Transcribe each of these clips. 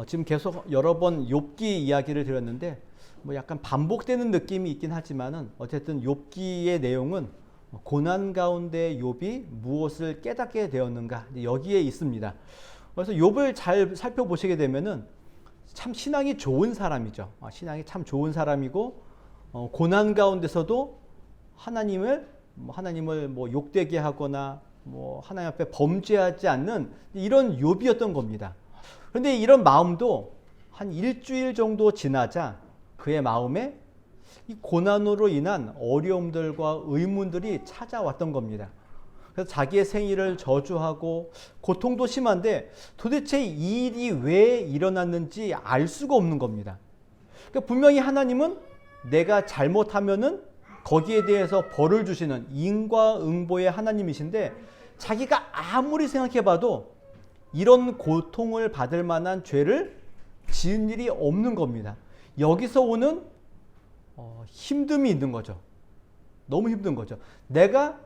지금 계속 여러 번 욥기 이야기를 드렸는데 뭐 약간 반복되는 느낌이 있긴 하지만은 어쨌든 욥기의 내용은 고난 가운데 욥이 무엇을 깨닫게 되었는가 여기에 있습니다. 그래서 욥을 잘 살펴보시게 되면은 참 신앙이 좋은 사람이죠. 신앙이 참 좋은 사람이고 고난 가운데서도 하나님을 뭐 욕되게 하거나 뭐 하나님 앞에 범죄하지 않는 이런 욥이었던 겁니다. 그런데 이런 마음도 한 일주일 정도 지나자 그의 마음에 이 고난으로 인한 어려움들과 의문들이 찾아왔던 겁니다. 그래서 자기의 생일을 저주하고 고통도 심한데 도대체 이 일이 왜 일어났는지 알 수가 없는 겁니다. 그러니까 분명히 하나님은 내가 잘못하면은 거기에 대해서 벌을 주시는 인과응보의 하나님이신데 자기가 아무리 생각해봐도 이런 고통을 받을 만한 죄를 지은 일이 없는 겁니다. 여기서 오는 힘듦이 있는 거죠. 너무 힘든 거죠. 내가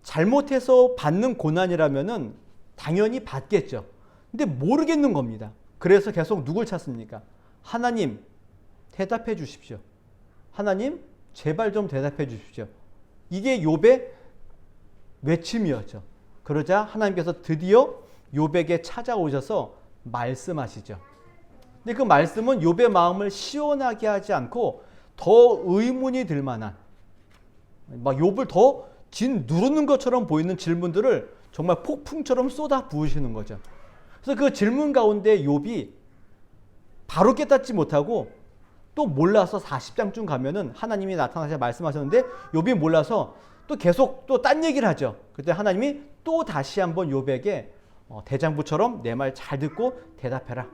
잘못해서 받는 고난이라면은 당연히 받겠죠. 근데 모르겠는 겁니다. 그래서 계속 누굴 찾습니까? 하나님, 대답해 주십시오. 하나님, 제발 좀 대답해 주십시오. 이게 욥의 외침이었죠. 그러자 하나님께서 드디어 욥에게 찾아오셔서 말씀하시죠. 근데 그 말씀은 욥의 마음을 시원하게 하지 않고 더 의문이 들 만한, 막 욥을 더 짓누르는 것처럼 보이는 질문들을 정말 폭풍처럼 쏟아 부으시는 거죠. 그래서 그 질문 가운데 욥이 바로 깨닫지 못하고 또 몰라서 40장쯤 가면은 하나님이 나타나셔서 말씀하셨는데 욥이 몰라서 또 계속 또 딴 얘기를 하죠. 그때 하나님이 또 다시 한번 욥에게 대장부처럼 내 말 잘 듣고 대답해라.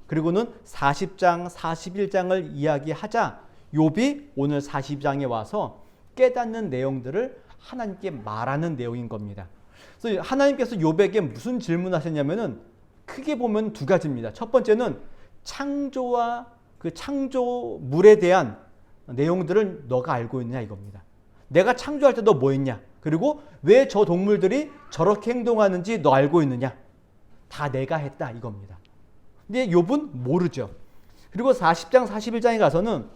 그리고는 40장, 41장을 이야기하자 욥이 오늘 40장에 와서 깨닫는 내용들을 하나님께 말하는 내용인 겁니다. 그래서 하나님께서 욥에게 무슨 질문하셨냐면은 크게 보면 두 가지입니다. 첫 번째는 창조와 그 창조물에 대한 내용들을 너가 알고 있느냐 이겁니다. 내가 창조할 때 너 뭐 했냐? 그리고 왜 저 동물들이 저렇게 행동하는지 너 알고 있느냐? 다 내가 했다 이겁니다. 근데 욥은 모르죠. 그리고 40장 41장에 가서는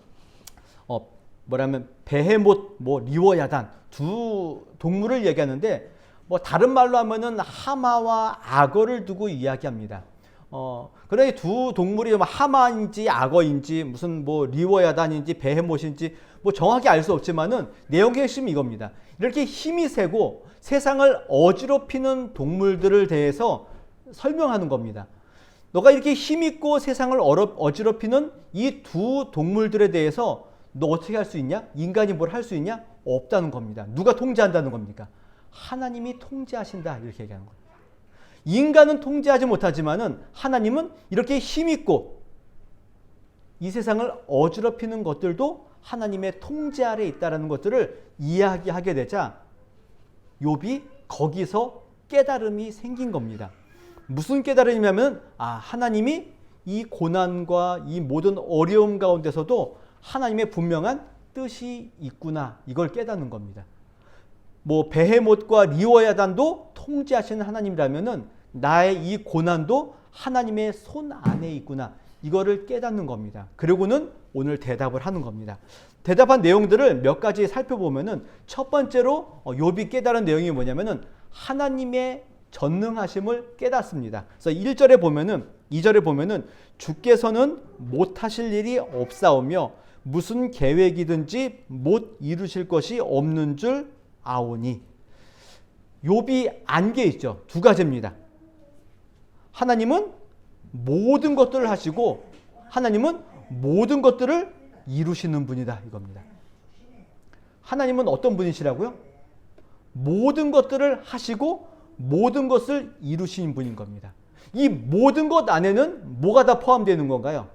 베헤못, 리워야단 두 동물을 얘기하는데 다른 말로 하면은 하마와 악어를 두고 이야기합니다. 그래 두 동물이 하마인지 악어인지 무슨 리워야단인지 베헤못인지 정확히 알 수 없지만은 내용의 핵심이 이겁니다. 이렇게 힘이 세고 세상을 어지럽히는 동물들을 대해서 설명하는 겁니다. 너가 이렇게 힘있고 세상을 어지럽히는 이 두 동물들에 대해서 너 어떻게 할 수 있냐? 인간이 뭘 할 수 있냐? 없다는 겁니다. 누가 통제한다는 겁니까? 하나님이 통제하신다 이렇게 얘기하는 거예요. 인간은 통제하지 못하지만은 하나님은 이렇게 힘있고 이 세상을 어지럽히는 것들도 하나님의 통제 아래 있다는 것들을 이야기하게 되자 욥이 거기서 깨달음이 생긴 겁니다. 무슨 깨달음이냐면 하나님이 이 고난과 이 모든 어려움 가운데서도 하나님의 분명한 뜻이 있구나 이걸 깨닫는 겁니다. 베헤못과 리워야단도 통제하시는 하나님이라면은 나의 이 고난도 하나님의 손 안에 있구나 이거를 깨닫는 겁니다. 그리고는 오늘 대답을 하는 겁니다. 대답한 내용들을 몇 가지 살펴보면은 첫 번째로 욥이 깨달은 내용이 뭐냐면은 하나님의 전능하심을 깨닫습니다. 그래서 1절에 보면은 2절에 보면은 주께서는 못하실 일이 없사오며 무슨 계획이든지 못 이루실 것이 없는 줄 아오니. 욥이 안 게 있죠. 두 가지입니다. 하나님은 모든 것들을 하시고 하나님은 모든 것들을 이루시는 분이다 이겁니다. 하나님은 어떤 분이시라고요? 모든 것들을 하시고 모든 것을 이루시는 분인 겁니다. 이 모든 것 안에는 뭐가 다 포함되는 건가요?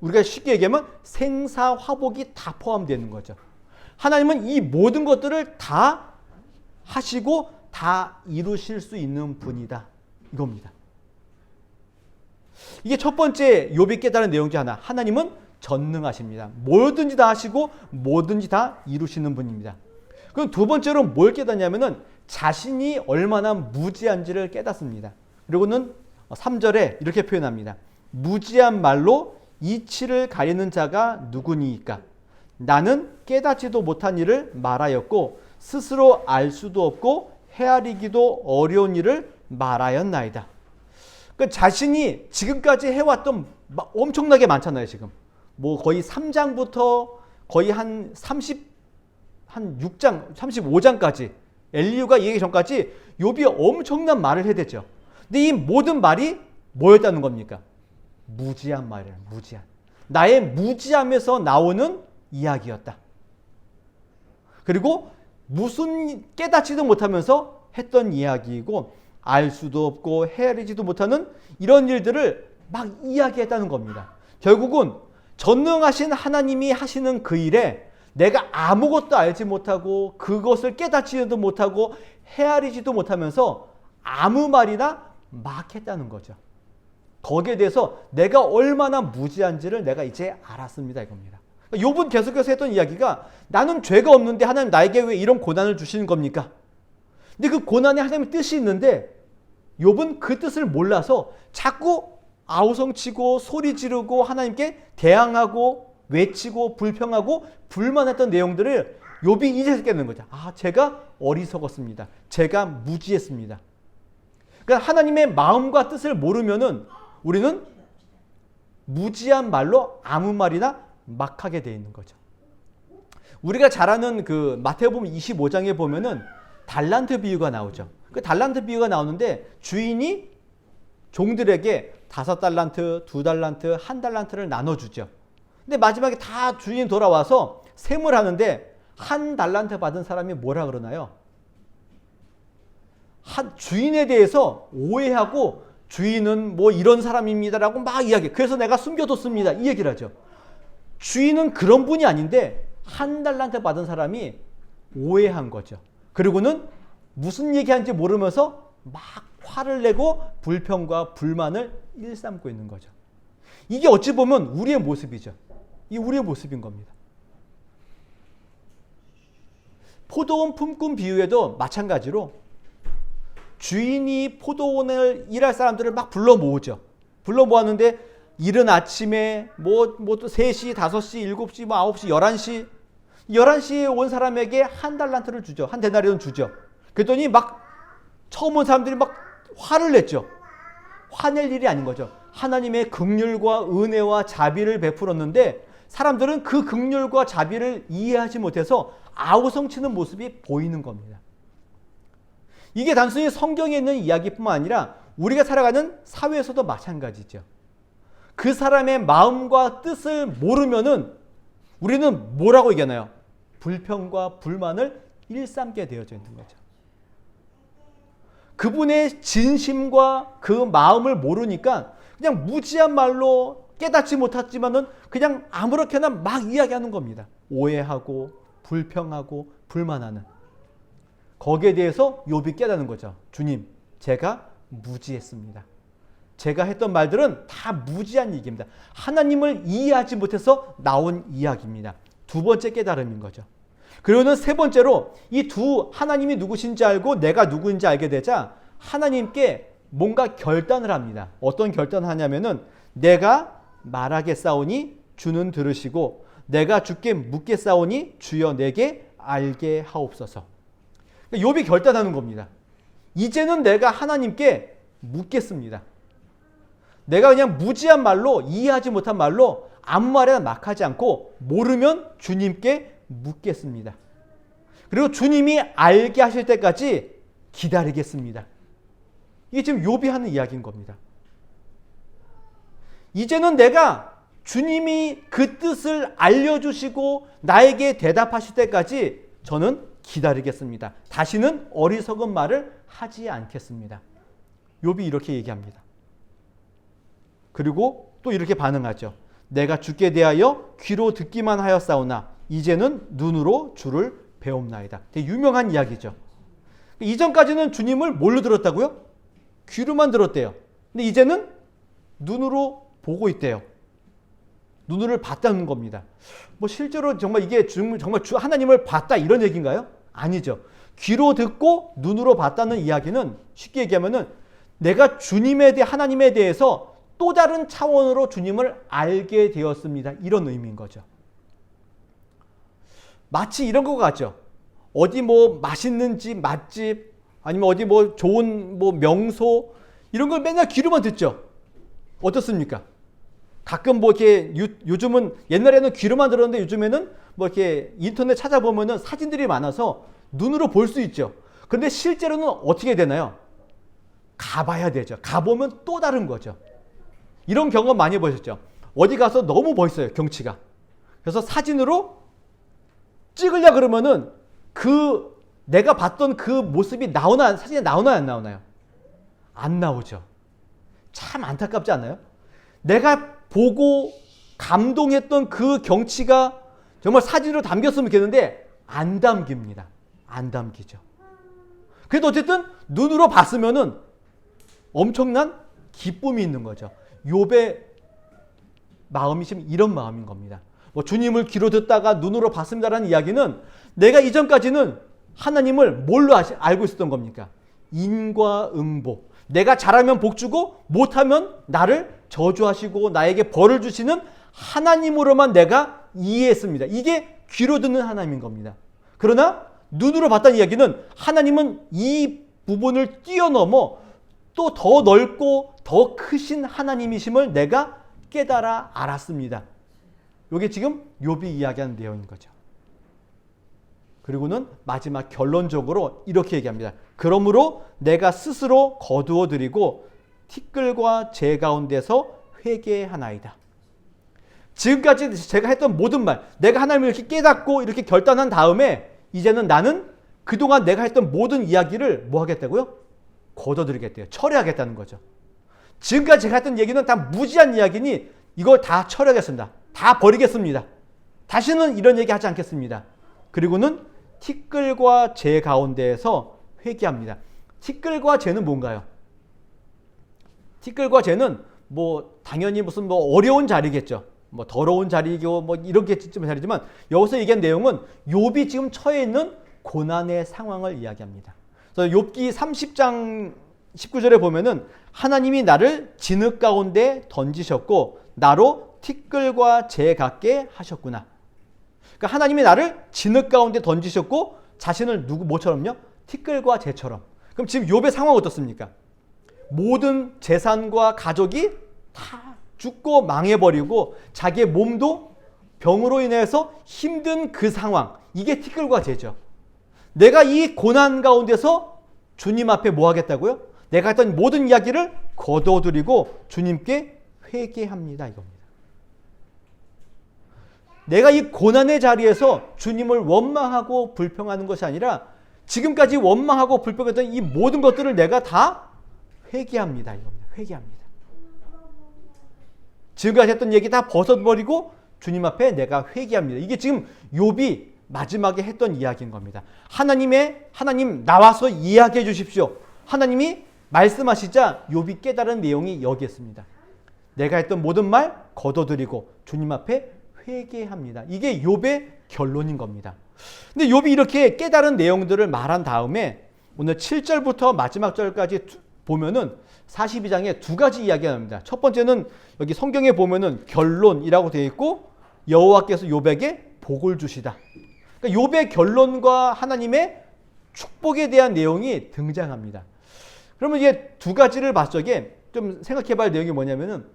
우리가 쉽게 얘기하면 생사화복이 다 포함되는 거죠. 하나님은 이 모든 것들을 다 하시고 다 이루실 수 있는 분이다 이겁니다. 이게 첫 번째 욥이 깨달은 내용 중 하나. 하나님은 전능하십니다. 뭐든지 다 하시고 뭐든지 다 이루시는 분입니다. 그럼 두 번째로 뭘 깨닫냐면은 자신이 얼마나 무지한지를 깨닫습니다. 그리고는 3절에 이렇게 표현합니다. 무지한 말로 이치를 가리는 자가 누구니이까? 나는 깨닫지도 못한 일을 말하였고 스스로 알 수도 없고 헤아리기도 어려운 일을 말하였나이다. 그 자신이 지금까지 해왔던 엄청나게 많잖아요. 지금 뭐 거의 3장부터 거의 한 6장, 35장까지 엘리후가 얘기 전까지 욥이 엄청난 말을 해댔죠. 근데 이 모든 말이 뭐였다는 겁니까? 무지한 말이에요. 무지한. 나의 무지함에서 나오는 이야기였다. 그리고 무슨 깨닫지도 못하면서 했던 이야기이고 알 수도 없고 헤아리지도 못하는 이런 일들을 막 이야기했다는 겁니다. 결국은 전능하신 하나님이 하시는 그 일에 내가 아무것도 알지 못하고 그것을 깨닫지도 못하고 헤아리지도 못하면서 아무 말이나 막 했다는 거죠. 거기에 대해서 내가 얼마나 무지한지를 내가 이제 알았습니다 이겁니다. 욥은 계속해서 했던 이야기가 나는 죄가 없는데 하나님 나에게 왜 이런 고난을 주시는 겁니까? 근데 그 고난에 하나님의 뜻이 있는데 욥은 그 뜻을 몰라서 자꾸 아우성치고 소리 지르고 하나님께 대항하고 외치고 불평하고 불만했던 내용들을 욥이 이제서 깨닫는 거죠. 아, 제가 어리석었습니다. 제가 무지했습니다. 그러니까 하나님의 마음과 뜻을 모르면은 우리는 무지한 말로 아무 말이나 막 하게 돼 있는 거죠. 우리가 잘 아는 그 마태복음 25장에 보면은 달란트 비유가 나오죠. 그 달란트 비유가 나오는데 주인이 종들에게 5달란트, 2달란트, 1달란트를 나눠주죠. 근데 마지막에 다 주인 돌아와서 셈을 하는데 1달란트 받은 사람이 뭐라 그러나요? 주인에 대해서 오해하고 주인은 뭐 이런 사람입니다라고 막 이야기해. 그래서 내가 숨겨뒀습니다. 이 얘기를 하죠. 주인은 그런 분이 아닌데 1달란트 받은 사람이 오해한 거죠. 그리고는 무슨 얘기하는지 모르면서 막 화를 내고 불평과 불만을 일삼고 있는 거죠. 이게 어찌 보면 우리의 모습이죠. 이 우리의 모습인 겁니다. 포도원 품꾼 비유에도 마찬가지로 주인이 포도원을 일할 사람들을 막 불러 모으죠. 불러 모았는데 이른 아침에 뭐 또 3시, 5시, 7시, 뭐 9시, 11시 11시에 온 사람에게 1달란트를 주죠. 1데나리온 주죠. 그랬더니 막 처음 온 사람들이 막 화를 냈죠. 화낼 일이 아닌 거죠. 하나님의 긍휼과 은혜와 자비를 베풀었는데 사람들은 그 긍휼과 자비를 이해하지 못해서 아우성치는 모습이 보이는 겁니다. 이게 단순히 성경에 있는 이야기뿐만 아니라 우리가 살아가는 사회에서도 마찬가지죠. 그 사람의 마음과 뜻을 모르면은 우리는 뭐라고 얘기하나요? 불평과 불만을 일삼게 되어져 있는 거죠. 그분의 진심과 그 마음을 모르니까 그냥 무지한 말로 깨닫지 못했지만은 그냥 아무렇게나 막 이야기하는 겁니다. 오해하고 불평하고 불만하는. 거기에 대해서 욥이 깨닫는 거죠. 주님, 제가 무지했습니다. 제가 했던 말들은 다 무지한 얘기입니다. 하나님을 이해하지 못해서 나온 이야기입니다. 두 번째 깨달음인 거죠. 그리고는 세 번째로 이 두 하나님이 누구신지 알고 내가 누구인지 알게 되자 하나님께 뭔가 결단을 합니다. 어떤 결단을 하냐면은 내가 말하겠사오니 주는 들으시고 내가 주께 묻겠사오니 주여 내게 알게 하옵소서. 욥이 결단하는 겁니다. 이제는 내가 하나님께 묻겠습니다. 내가 그냥 무지한 말로 이해하지 못한 말로 아무 말이나 막 하지 않고 모르면 주님께 묻겠습니다. 그리고 주님이 알게 하실 때까지 기다리겠습니다. 이게 지금 욥이 하는 이야기인 겁니다. 이제는 내가 주님이 그 뜻을 알려주시고 나에게 대답하실 때까지 저는 기다리겠습니다. 다시는 어리석은 말을 하지 않겠습니다. 욥이 이렇게 얘기합니다. 그리고 또 이렇게 반응하죠. 내가 주께 대하여 귀로 듣기만 하였사오나 이제는 눈으로 주를 배움나이다. 되게 유명한 이야기죠. 이전까지는 주님을 뭘로 들었다고요? 귀로만 들었대요. 근데 이제는 눈으로 보고 있대요. 눈을 봤다는 겁니다. 뭐 실제로 정말 이게 정말 하나님을 봤다 이런 얘기인가요? 아니죠. 귀로 듣고 눈으로 봤다는 이야기는 쉽게 얘기하면은 내가 주님에 대해 하나님에 대해서 또 다른 차원으로 주님을 알게 되었습니다. 이런 의미인 거죠. 마치 이런 것 같죠. 어디 뭐 맛있는 집, 맛집, 아니면 어디 뭐 좋은 뭐 명소 이런 걸 맨날 귀로만 듣죠. 어떻습니까? 가끔 뭐 이렇게 요즘은 옛날에는 귀로만 들었는데 요즘에는 뭐 이렇게 인터넷 찾아보면은 사진들이 많아서 눈으로 볼 수 있죠. 그런데 실제로는 어떻게 되나요? 가봐야 되죠. 가보면 또 다른 거죠. 이런 경험 많이 보셨죠? 어디 가서 너무 멋있어요, 경치가. 그래서 사진으로 찍으려 그러면은 내가 봤던 그 모습이 사진에 나오나요, 안 나오나요? 안 나오죠. 참 안타깝지 않나요? 내가 보고 감동했던 그 경치가 정말 사진으로 담겼으면 좋겠는데 안 담깁니다. 안 담기죠. 그래도 어쨌든 눈으로 봤으면은 엄청난 기쁨이 있는 거죠. 욥의 마음이 지금 이런 마음인 겁니다. 뭐 주님을 귀로 듣다가 눈으로 봤습니다라는 이야기는 내가 이전까지는 하나님을 뭘로 알고 있었던 겁니까? 인과응보. 내가 잘하면 복 주고 못하면 나를 저주하시고 나에게 벌을 주시는 하나님으로만 내가 이해했습니다. 이게 귀로 듣는 하나님인 겁니다. 그러나 눈으로 봤다는 이야기는 하나님은 이 부분을 뛰어넘어 또 더 넓고 더 크신 하나님이심을 내가 깨달아 알았습니다. 이게 지금 욥이 이야기하는 내용인 거죠. 그리고는 마지막 결론적으로 이렇게 얘기합니다. 그러므로 내가 스스로 거두어 드리고 티끌과 재 가운데서 회개하나이다. 지금까지 제가 했던 모든 말, 내가 하나님을 이렇게 깨닫고 이렇게 결단한 다음에 이제는 나는 그동안 내가 했던 모든 이야기를 뭐 하겠다고요? 거둬들이겠대요. 처리하겠다는 거죠. 지금까지 제가 했던 얘기는 다 무지한 이야기니 이걸 다 처리하겠습니다. 다 버리겠습니다. 다시는 이런 얘기 하지 않겠습니다. 그리고는 티끌과 재 가운데에서 회개합니다. 티끌과 재는 뭔가요? 티끌과 재는 뭐 당연히 무슨 뭐 어려운 자리겠죠. 뭐 더러운 자리고 뭐 이렇게 자리지만 여기서 얘기한 내용은 욥이 지금 처해 있는 고난의 상황을 이야기합니다. 그래서 욥기 30장 19절에 보면은 하나님이 나를 진흙 가운데 던지셨고 나로 티끌과 재 같게 하셨구나. 그러니까 하나님이 나를 진흙 가운데 던지셨고 자신을 뭐처럼요? 티끌과 재처럼. 그럼 지금 욥의 상황은 어떻습니까? 모든 재산과 가족이 다 죽고 망해버리고 자기의 몸도 병으로 인해서 힘든 그 상황. 이게 티끌과 재죠. 내가 이 고난 가운데서 주님 앞에 뭐 하겠다고요? 내가 했던 모든 이야기를 거둬들이고 주님께 회개합니다. 이겁니다. 내가 이 고난의 자리에서 주님을 원망하고 불평하는 것이 아니라 지금까지 원망하고 불평했던 이 모든 것들을 내가 다 회개합니다. 이겁니다. 회개합니다. 지금까지 했던 얘기 다 벗어버리고 주님 앞에 내가 회개합니다. 이게 지금 욥이 마지막에 했던 이야기인 겁니다. 하나님 나와서 이야기해 주십시오. 하나님이 말씀하시자 욥이 깨달은 내용이 여기 있습니다. 내가 했던 모든 말 거둬들이고 주님 앞에 회개합니다. 이게 욥의 결론인 겁니다. 근데 욥이 이렇게 깨달은 내용들을 말한 다음에 오늘 7절부터 마지막 절까지 보면은 42장에 두 가지 이야기가 나옵니다. 첫 번째는 여기 성경에 보면은 결론이라고 되어 있고 여호와께서 욥에게 복을 주시다. 그러니까 욥의 결론과 하나님의 축복에 대한 내용이 등장합니다. 그러면 이게 두 가지를 봤을 적에 좀 생각해봐야 할 내용이 뭐냐면은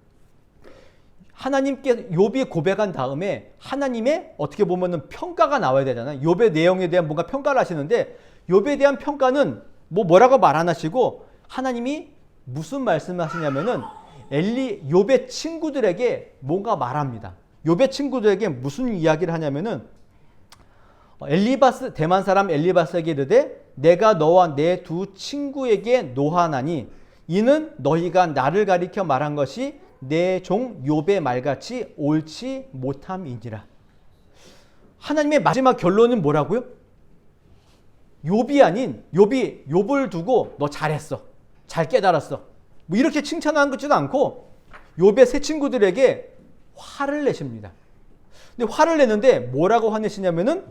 하나님께 욥이 고백한 다음에 하나님의 어떻게 보면은 평가가 나와야 되잖아요. 욥의 내용에 대한 뭔가 평가를 하시는데 욥에 대한 평가는 뭐라고 말 안 하시고 하나님이 무슨 말씀을 하시냐면은 욥의 친구들에게 뭔가 말합니다. 욥의 친구들에게 무슨 이야기를 하냐면은 대만 사람 엘리바스에게 이르되 내가 너와 내 두 친구에게 노하나니 이는 너희가 나를 가리켜 말한 것이 내 종 욥의 말같이 옳지 못함이니라. 하나님의 마지막 결론은 뭐라고요? 욥을 두고 너 잘했어. 잘 깨달았어. 뭐 이렇게 칭찬하는 것지도 않고 욥의 세 친구들에게 화를 내십니다. 근데 화를 내는데 뭐라고 화내시냐면은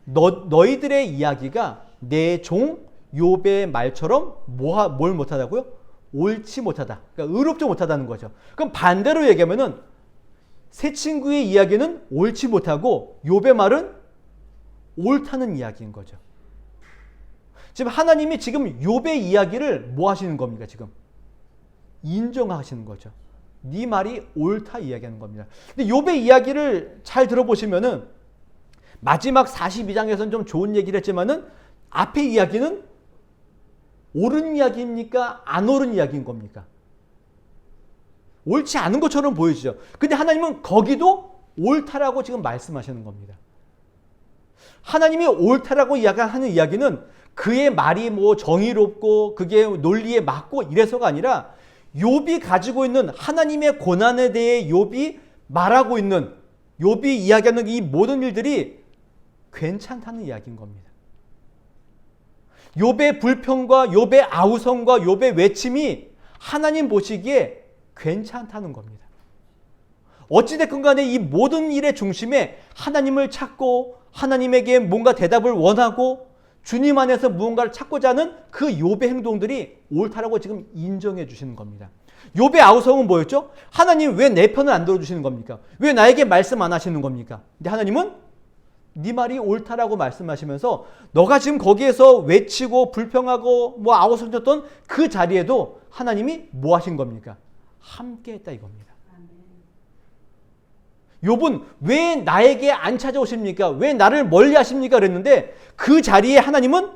너희들의 이야기가 내 종 욥의 말처럼 뭘 못하다고요? 옳지 못하다. 그러니까 의롭지 못하다는 거죠. 그럼 반대로 얘기하면은 새 친구의 이야기는 옳지 못하고 욥의 말은 옳다는 이야기인 거죠. 지금 하나님이 지금 욥의 이야기를 뭐 하시는 겁니까? 지금 인정하시는 거죠. 네 말이 옳다 이야기하는 겁니다. 근데 욥의 이야기를 잘 들어보시면은 마지막 42장에서는 좀 좋은 얘기를 했지만은 앞의 이야기는 옳은 이야기입니까? 안 옳은 이야기인 겁니까? 옳지 않은 것처럼 보이죠. 근데 하나님은 거기도 옳다라고 지금 말씀하시는 겁니다. 하나님이 옳다라고 하는 이야기는 그의 말이 뭐 정의롭고 그게 논리에 맞고 이래서가 아니라 욥이 가지고 있는 하나님의 고난에 대해 욥이 말하고 있는 욥이 이야기하는 이 모든 일들이 괜찮다는 이야기인 겁니다. 욥의 불평과 욥의 아우성과 욥의 외침이 하나님 보시기에 괜찮다는 겁니다. 어찌됐건 간에 이 모든 일의 중심에 하나님을 찾고 하나님에게 뭔가 대답을 원하고 주님 안에서 무언가를 찾고자 하는 그 욥의 행동들이 옳다라고 지금 인정해 주시는 겁니다. 욥의 아우성은 뭐였죠? 하나님 왜 내 편을 안 들어주시는 겁니까? 왜 나에게 말씀 안 하시는 겁니까? 근데 하나님은 네 말이 옳다라고 말씀하시면서 너가 지금 거기에서 외치고 불평하고 뭐 아우성쳤던 그 자리에도 하나님이 뭐 하신 겁니까? 함께 했다 이겁니다. 욥은 왜 나에게 안 찾아오십니까? 왜 나를 멀리 하십니까? 그랬는데 그 자리에 하나님은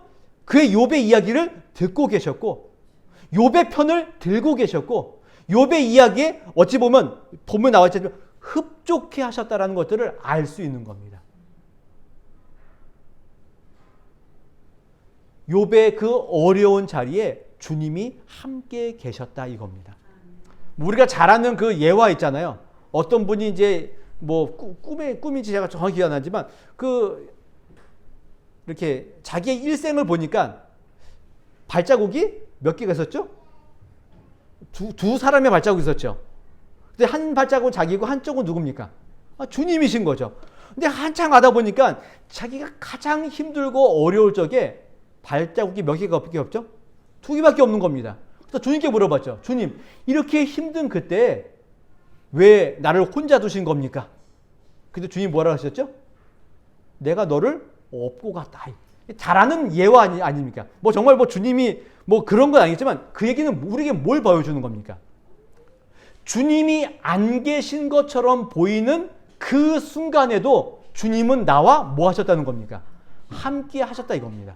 그의 욥의 이야기를 듣고 계셨고 욥의 편을 들고 계셨고 욥의 이야기에 어찌 보면 본문에 나와 있지만 흡족해 하셨다라는 것들을 알 수 있는 겁니다. 욥의 그 어려운 자리에 주님이 함께 계셨다 이겁니다. 우리가 잘 아는 그 예화 있잖아요. 어떤 분이 이제 뭐 꿈인지 제가 정확히 기억 안 나지만 그 이렇게 자기의 일생을 보니까 발자국이 몇 개가 있었죠? 두 사람의 발자국이 있었죠. 근데 한 발자국은 자기고 한쪽은 누굽니까? 주님이신 거죠. 근데 한참 가다 보니까 자기가 가장 힘들고 어려울 적에 발자국이 몇 개가 없죠? 2개밖에 없는 겁니다. 그래서 주님께 물어봤죠. 주님, 이렇게 힘든 그때 왜 나를 혼자 두신 겁니까? 근데 주님 뭐라고 하셨죠? 내가 너를 업고 갔다. 잘하는 예화 아닙니까? 뭐 정말 뭐 주님이 뭐 그런 건 아니겠지만 그 얘기는 우리에게 뭘 보여주는 겁니까? 주님이 안 계신 것처럼 보이는 그 순간에도 주님은 나와 뭐 하셨다는 겁니까? 함께 하셨다 이겁니다.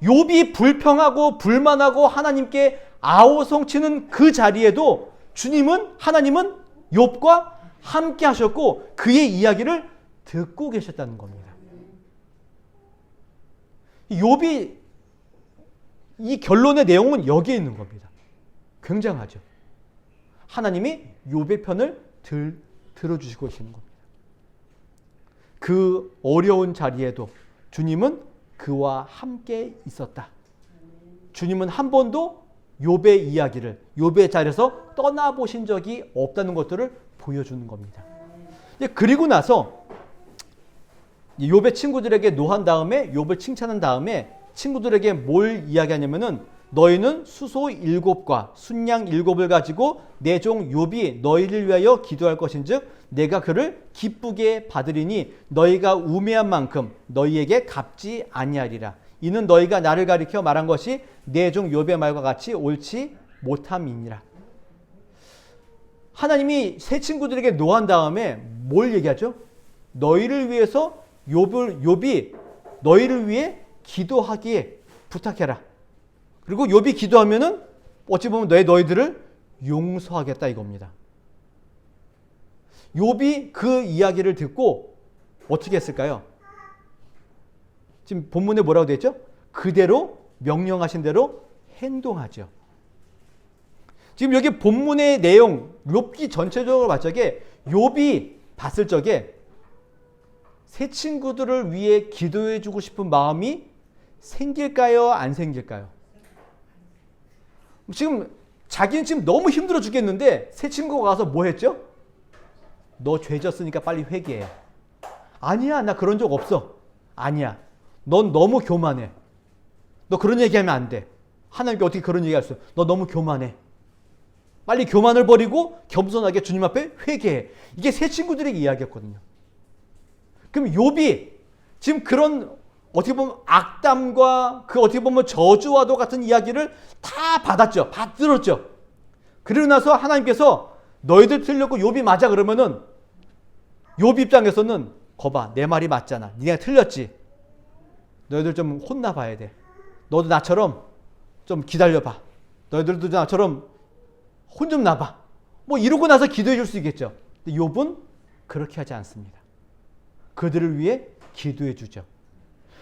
욥이 불평하고 불만하고 하나님께 아우성치는 그 자리에도 하나님은 욥과 함께 하셨고 그의 이야기를 듣고 계셨다는 겁니다. 욥이 이 결론의 내용은 여기에 있는 겁니다. 굉장하죠. 하나님이 욥의 편을 들어주시고 계시는 겁니다. 그 어려운 자리에도 주님은 그와 함께 있었다. 주님은 한 번도 욥의 이야기를 욥의 자리에서 떠나보신 적이 없다는 것들을 보여주는 겁니다. 그리고 나서 욥의 친구들에게 노한 다음에 욥을 칭찬한 다음에 친구들에게 뭘 이야기하냐면은 너희는 수소 7과 순양 7을 가지고 내 종 욥이 너희를 위하여 기도할 것인즉 내가 그를 기쁘게 받으리니 너희가 우매한 만큼 너희에게 갚지 아니하리라. 이는 너희가 나를 가리켜 말한 것이 내 종 욥의 말과 같이 옳지 못함이니라. 하나님이 새 친구들에게 노한 다음에 뭘 얘기하죠? 너희를 위해서 욥이 너희를 위해 기도하기에 부탁해라. 그리고 욥이 기도하면은 어찌 보면 너희들을 용서하겠다 이겁니다. 욥이 그 이야기를 듣고 어떻게 했을까요? 지금 본문에 뭐라고 되어 있죠? 그대로 명령하신 대로 행동하죠. 지금 여기 본문의 내용, 욥기 전체적으로 봤을 적에 욥이 봤을 적에 새 친구들을 위해 기도해 주고 싶은 마음이 생길까요? 안 생길까요? 지금 자기는 지금 너무 힘들어 죽겠는데 새 친구가 가서 뭐 했죠? 너 죄 졌으니까 빨리 회개해. 아니야, 나 그런 적 없어. 아니야, 넌 너무 교만해. 너 그런 얘기하면 안 돼. 하나님께 어떻게 그런 얘기할 수 있어? 너 너무 교만해. 빨리 교만을 버리고 겸손하게 주님 앞에 회개해. 이게 세 친구들의 이야기였거든요. 그럼 욥이 지금 그런 어떻게 보면 악담과 그 어떻게 보면 저주와도 같은 이야기를 다 받았죠. 받들었죠. 그러고 나서 하나님께서 너희들 틀렸고 욥이 맞아 그러면은 욥 입장에서는 거봐 내 말이 맞잖아. 네가 틀렸지. 너희들 좀 혼나봐야 돼. 너도 나처럼 좀 기다려봐. 너희들도 나처럼 혼 좀 나봐. 뭐 이러고 나서 기도해 줄 수 있겠죠. 근데 욥은 그렇게 하지 않습니다. 그들을 위해 기도해 주죠.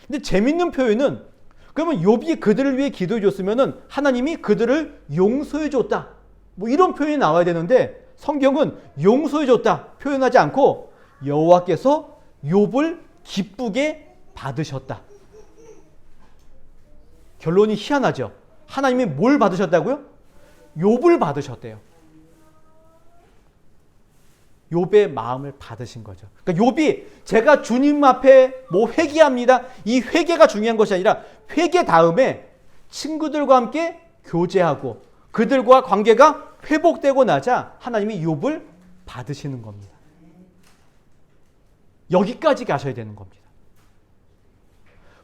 근데 재밌는 표현은 그러면 욥이 그들을 위해 기도해 줬으면은 하나님이 그들을 용서해 줬다. 뭐 이런 표현이 나와야 되는데 성경은 용서해 줬다 표현하지 않고 여호와께서 욥을 기쁘게 받으셨다. 결론이 희한하죠. 하나님이 뭘 받으셨다고요? 욥을 받으셨대요. 욥의 마음을 받으신 거죠. 그러니까 욥이 제가 주님 앞에 뭐 회개합니다. 이 회개가 중요한 것이 아니라 회개 다음에 친구들과 함께 교제하고 그들과 관계가 회복되고 나자 하나님이 욥을 받으시는 겁니다. 여기까지 가셔야 되는 겁니다.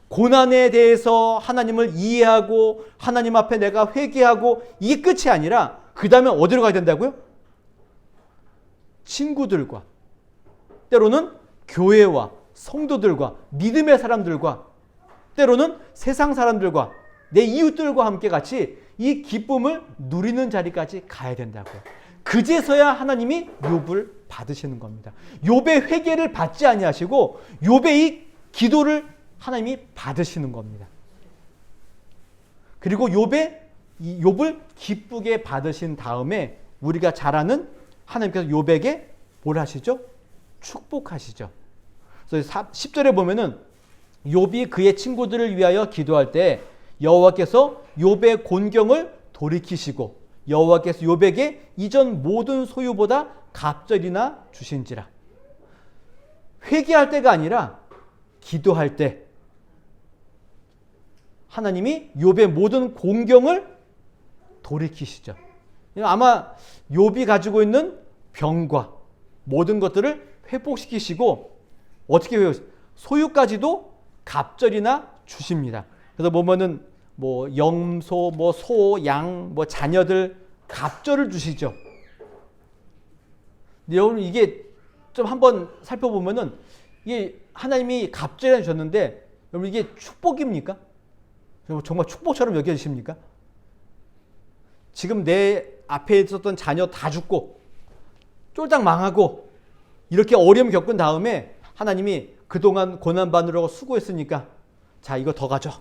고난에 대해서 하나님을 이해하고 하나님 앞에 내가 회개하고 이게 끝이 아니라 그 다음에 어디로 가야 된다고요? 친구들과 때로는 교회와 성도들과 믿음의 사람들과 때로는 세상 사람들과 내 이웃들과 함께 같이 이 기쁨을 누리는 자리까지 가야 된다고요. 그제서야 하나님이 욥을 받으시는 겁니다. 욥의 회개를 받지 아니하시고 욥의 이 기도를 하나님이 받으시는 겁니다. 그리고 욥을 기쁘게 받으신 다음에 우리가 잘 아는 하나님께서 욥에게 뭘 하시죠? 축복하시죠. 그래서 10절에 보면은 욥이 그의 친구들을 위하여 기도할 때 여호와께서 욥의 곤경을 돌이키시고 여호와께서 욥에게 이전 모든 소유보다 갑절이나 주신지라. 회개할 때가 아니라 기도할 때 하나님이 욥의 모든 곤경을 돌이키시죠. 아마 욥이 가지고 있는 병과 모든 것들을 회복시키시고 어떻게 해요? 소유까지도 갑절이나 주십니다. 그래서 보면은 뭐 염소, 뭐 소, 양, 뭐 자녀들 갑절을 주시죠. 근데 여러분 이게 좀 한번 살펴보면은 이게 하나님이 갑절을 주셨는데 여러분 이게 축복입니까? 정말 축복처럼 여겨지십니까? 지금 내 앞에 있었던 자녀 다 죽고 쫄딱 망하고 이렇게 어려움 겪은 다음에 하나님이 그동안 고난받으려고 수고했으니까 자 이거 더 가져.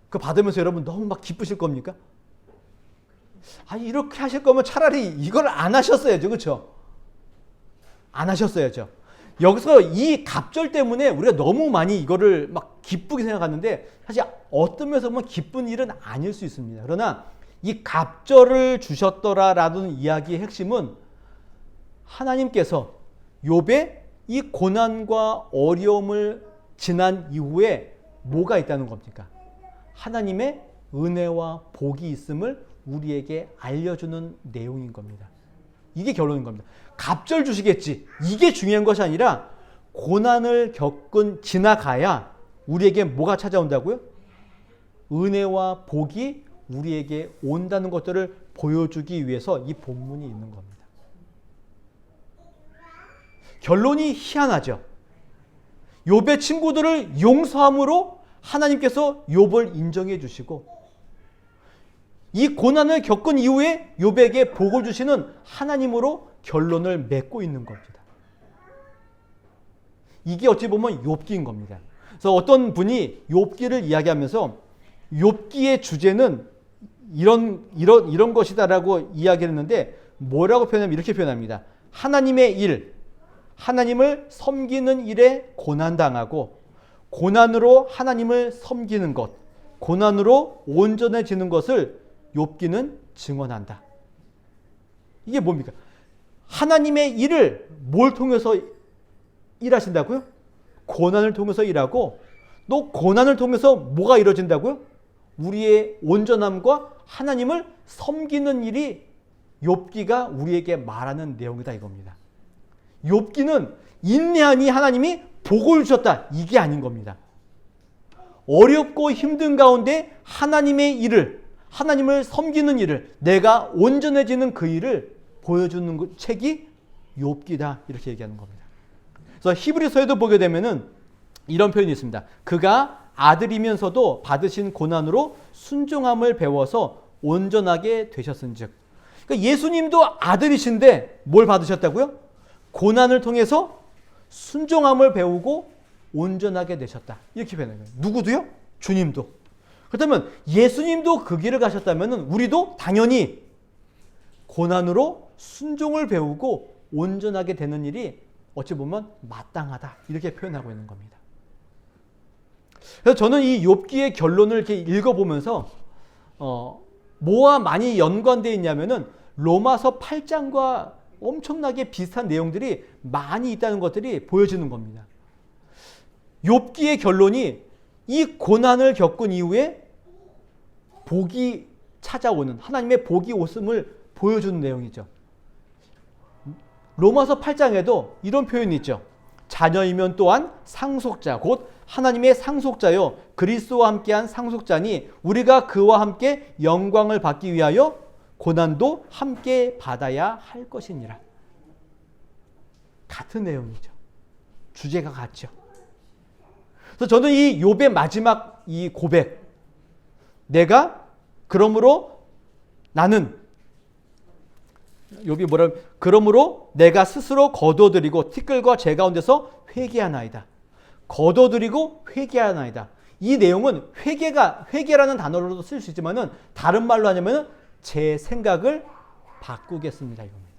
그거 받으면서 여러분 너무 막 기쁘실 겁니까? 아니 이렇게 하실 거면 차라리 이걸 안 하셨어야죠. 그렇죠? 안 하셨어야죠. 여기서 이 갑절 때문에 우리가 너무 많이 이거를 막 기쁘게 생각하는데 사실 어떤 면에서 보면 기쁜 일은 아닐 수 있습니다. 그러나 이 갑절을 주셨더라라는 이야기의 핵심은 하나님께서 욥의 이 고난과 어려움을 지난 이후에 뭐가 있다는 겁니까? 하나님의 은혜와 복이 있음을 우리에게 알려주는 내용인 겁니다. 이게 결론인 겁니다. 갑절 주시겠지. 이게 중요한 것이 아니라 고난을 지나가야 우리에게 뭐가 찾아온다고요? 은혜와 복이 우리에게 온다는 것들을 보여주기 위해서 이 본문이 있는 겁니다. 결론이 희한하죠. 욥의 친구들을 용서함으로 하나님께서 욥을 인정해 주시고 이 고난을 겪은 이후에 욥에게 복을 주시는 하나님으로 결론을 맺고 있는 겁니다. 이게 어찌 보면 욥기인 겁니다. 그래서 어떤 분이 욥기를 이야기하면서 욥기의 주제는 이런 것이다라고 이야기를 했는데 뭐라고 표현하면 이렇게 표현합니다. 하나님의 일, 하나님을 섬기는 일에 고난당하고 고난으로 하나님을 섬기는 것, 고난으로 온전해지는 것을 욥기는 증언한다. 이게 뭡니까? 하나님의 일을 뭘 통해서 일하신다고요? 고난을 통해서 일하고 또 고난을 통해서 뭐가 이루어진다고요? 우리의 온전함과 하나님을 섬기는 일이 욥기가 우리에게 말하는 내용이다 이겁니다. 욥기는 인내하니 하나님이 복을 주셨다 이게 아닌 겁니다. 어렵고 힘든 가운데 하나님의 일을, 하나님을 섬기는 일을, 내가 온전해지는 그 일을 보여주는 책이 욥기다 이렇게 얘기하는 겁니다. 그래서 히브리서에도 보게 되면은 이런 표현이 있습니다. 그가 아들이면서도 받으신 고난으로 순종함을 배워서 온전하게 되셨은즉. 그러니까 예수님도 아들이신데 뭘 받으셨다고요? 고난을 통해서 순종함을 배우고 온전하게 되셨다. 이렇게 표현해요. 누구도요? 주님도. 그렇다면 예수님도 그 길을 가셨다면 우리도 당연히 고난으로 순종을 배우고 온전하게 되는 일이 어찌 보면 마땅하다. 이렇게 표현하고 있는 겁니다. 그래서 저는 이 욥기의 결론을 이렇게 읽어보면서 뭐와 많이 연관되어 있냐면은 로마서 8장과 엄청나게 비슷한 내용들이 많이 있다는 것들이 보여지는 겁니다. 욥기의 결론이 이 고난을 겪은 이후에 복이 찾아오는 하나님의 복이 오심을 보여주는 내용이죠. 로마서 8장에도 이런 표현이 있죠. 자녀이면 또한 상속자 곧 하나님의 상속자요 그리스도와 함께한 상속자니 우리가 그와 함께 영광을 받기 위하여 고난도 함께 받아야 할 것이니라. 같은 내용이죠. 주제가 같죠. 그래서 저는 이 욥의 마지막 이 고백, 내가 그러므로 나는 욥이 뭐라 그러므로 내가 스스로 거둬들이고 티끌과 재 가운데서 회개하나이다. 거둬들이고 회개하나이다. 이 내용은 회개라는 단어로도 쓸 수 있지만은 다른 말로 하냐면은 제 생각을 바꾸겠습니다 이겁니다.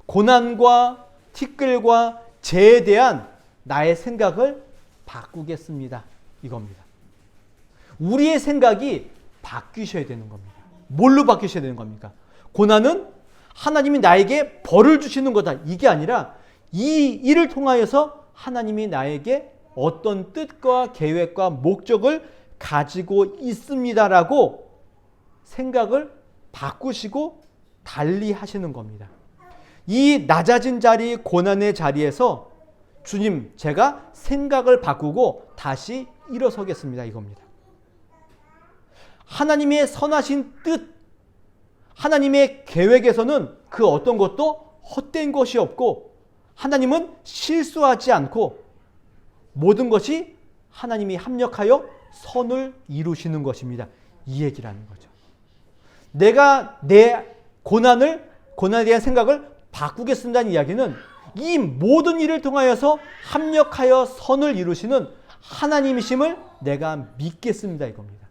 고난과 티끌과 재에 대한 나의 생각을 바꾸겠습니다 이겁니다. 우리의 생각이 바뀌셔야 되는 겁니다. 뭘로 바뀌셔야 되는 겁니까? 고난은 하나님이 나에게 벌을 주시는 거다. 이게 아니라 이 일을 통하여서 하나님이 나에게 어떤 뜻과 계획과 목적을 가지고 있습니다라고 생각을 바꾸시고 달리 하시는 겁니다. 이 낮아진 자리, 고난의 자리에서 주님, 제가 생각을 바꾸고 다시 일어서겠습니다 이겁니다. 하나님의 선하신 뜻, 하나님의 계획에서는 그 어떤 것도 헛된 것이 없고 하나님은 실수하지 않고 모든 것이 하나님이 합력하여 선을 이루시는 것입니다. 이 얘기라는 거죠. 내가 내 고난에 대한 생각을 바꾸겠습니다는 이야기는 이 모든 일을 통하여서 합력하여 선을 이루시는 하나님이심을 내가 믿겠습니다 이겁니다.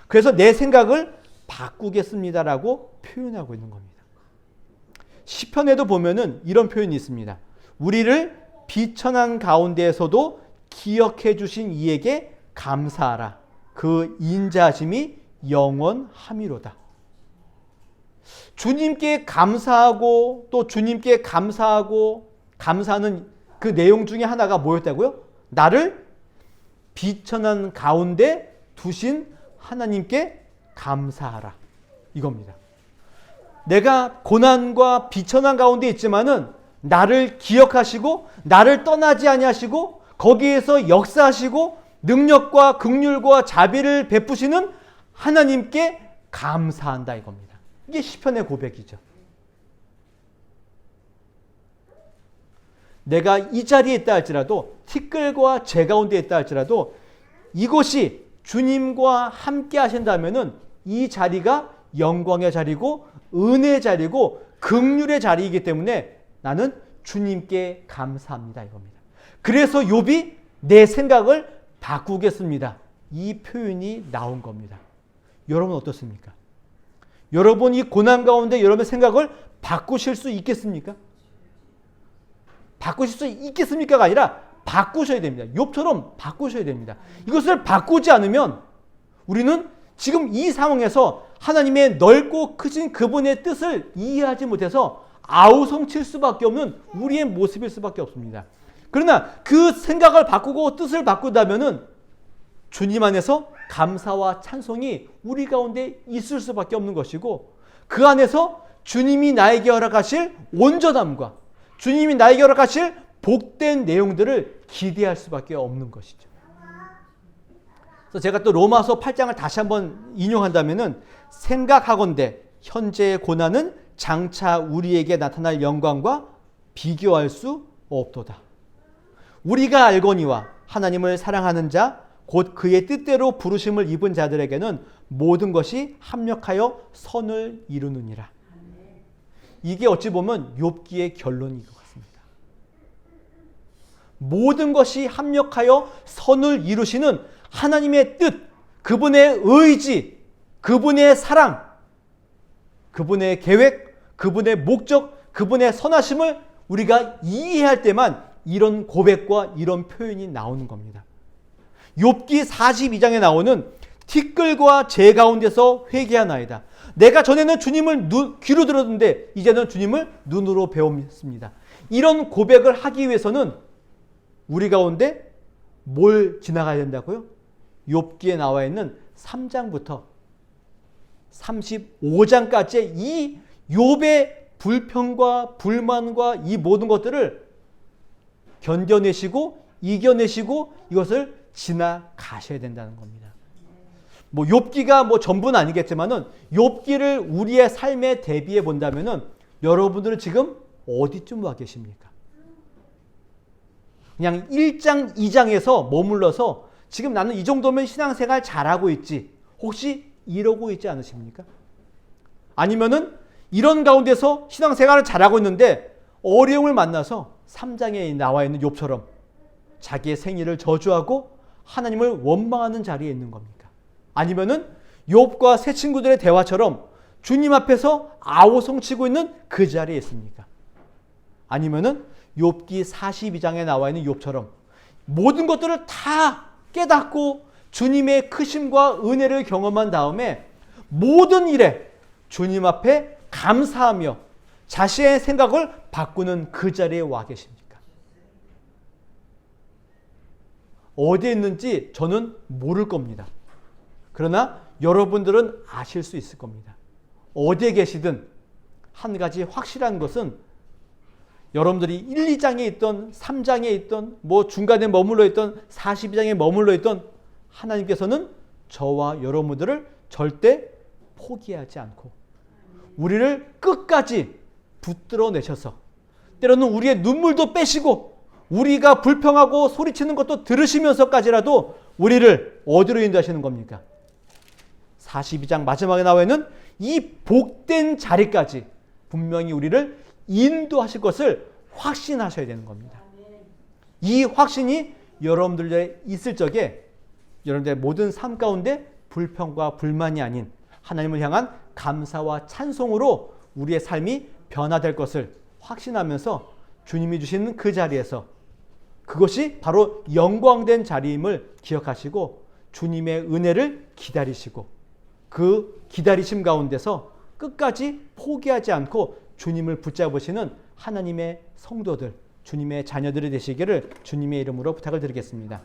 그래서 내 생각을 바꾸겠습니다라고 표현하고 있는 겁니다. 시편에도 보면은 이런 표현이 있습니다. 우리를 비천한 가운데에서도 기억해 주신 이에게 감사하라. 그 인자하심이 영원함이로다. 주님께 감사하고 또 주님께 감사하는 그 내용 중에 하나가 뭐였다고요? 나를 비천한 가운데 두신 하나님께 감사하라. 이겁니다. 내가 고난과 비천한 가운데 있지만은 나를 기억하시고 나를 떠나지 아니하시고 거기에서 역사하시고 능력과 긍휼과 자비를 베푸시는 하나님께 감사한다 이겁니다. 이게 시편의 고백이죠. 내가 이 자리에 있다 할지라도 티끌과 재 가운데 있다 할지라도 이곳이 주님과 함께 하신다면은 이 자리가 영광의 자리고 은혜의 자리고 긍휼의 자리이기 때문에 나는 주님께 감사합니다 이겁니다. 그래서 욥이 내 생각을 바꾸겠습니다. 이 표현이 나온 겁니다. 여러분 어떻습니까? 여러분 이 고난 가운데 여러분의 생각을 바꾸실 수 있겠습니까? 바꾸실 수 있겠습니까가 아니라 바꾸셔야 됩니다. 욥처럼 바꾸셔야 됩니다. 이것을 바꾸지 않으면 우리는 지금 이 상황에서 하나님의 넓고 크신 그분의 뜻을 이해하지 못해서 아우성칠 수밖에 없는 우리의 모습일 수밖에 없습니다. 그러나 그 생각을 바꾸고 뜻을 바꾼다면은 주님 안에서 감사와 찬송이 우리 가운데 있을 수밖에 없는 것이고 그 안에서 주님이 나에게 허락하실 온전함과 주님이 나에게 허락하실 복된 내용들을 기대할 수밖에 없는 것이죠. 그래서 제가 또 로마서 8장을 다시 한번 인용한다면은 생각하건대 현재의 고난은 장차 우리에게 나타날 영광과 비교할 수 없도다. 우리가 알거니와 하나님을 사랑하는 자 곧 그의 뜻대로 부르심을 입은 자들에게는 모든 것이 합력하여 선을 이루느니라. 이게 어찌 보면 욥기의 결론인 것 같습니다. 모든 것이 합력하여 선을 이루시는 하나님의 뜻, 그분의 의지, 그분의 사랑, 그분의 계획, 그분의 목적, 그분의 선하심을 우리가 이해할 때만 이런 고백과 이런 표현이 나오는 겁니다. 욥기 42장에 나오는 티끌과 재 가운데서 회개하나이다. 내가 전에는 주님을 귀로 들었는데 이제는 주님을 눈으로 배웠습니다. 이런 고백을 하기 위해서는 우리 가운데 뭘 지나가야 된다고요? 욥기에 나와 있는 3장부터 35장까지의 이 욥의 불평과 불만과 이 모든 것들을 견뎌내시고 이겨내시고 이것을 지나가셔야 된다는 겁니다. 뭐 욥기가 뭐 전부는 아니겠지만은 욥기를 우리의 삶에 대비해 본다면은 여러분들은 지금 어디쯤 와 계십니까? 그냥 1장, 2장에서 머물러서 지금 나는 이 정도면 신앙생활 잘하고 있지. 혹시 이러고 있지 않으십니까? 아니면은 이런 가운데서 신앙생활을 잘하고 있는데 어려움을 만나서 3장에 나와 있는 욥처럼 자기의 생일을 저주하고 하나님을 원망하는 자리에 있는 겁니까? 아니면은 욥과 새 친구들의 대화처럼 주님 앞에서 아우성치고 있는 그 자리에 있습니까? 아니면은 욥기 42장에 나와 있는 욥처럼 모든 것들을 다 깨닫고 주님의 크심과 은혜를 경험한 다음에 모든 일에 주님 앞에 감사하며 자신의 생각을 바꾸는 그 자리에 와 계십니까? 어디에 있는지 저는 모를 겁니다. 그러나 여러분들은 아실 수 있을 겁니다. 어디에 계시든 한 가지 확실한 것은 여러분들이 1, 2장에 있던 3장에 있던 뭐 중간에 머물러 있던 42장에 머물러 있던 하나님께서는 저와 여러분들을 절대 포기하지 않고 우리를 끝까지 붙들어 내셔서 때로는 우리의 눈물도 빼시고 우리가 불평하고 소리치는 것도 들으시면서까지라도 우리를 어디로 인도하시는 겁니까? 42장 마지막에 나와 있는 이 복된 자리까지 분명히 우리를 인도하실 것을 확신하셔야 되는 겁니다. 이 확신이 여러분들에 있을 적에 여러분들의 모든 삶 가운데 불평과 불만이 아닌 하나님을 향한 감사와 찬송으로 우리의 삶이 변화될 것을 확신하면서 주님이 주시는 그 자리에서 그것이 바로 영광된 자리임을 기억하시고 주님의 은혜를 기다리시고 그 기다리심 가운데서 끝까지 포기하지 않고 주님을 붙잡으시는 하나님의 성도들, 주님의 자녀들이 되시기를 주님의 이름으로 부탁을 드리겠습니다.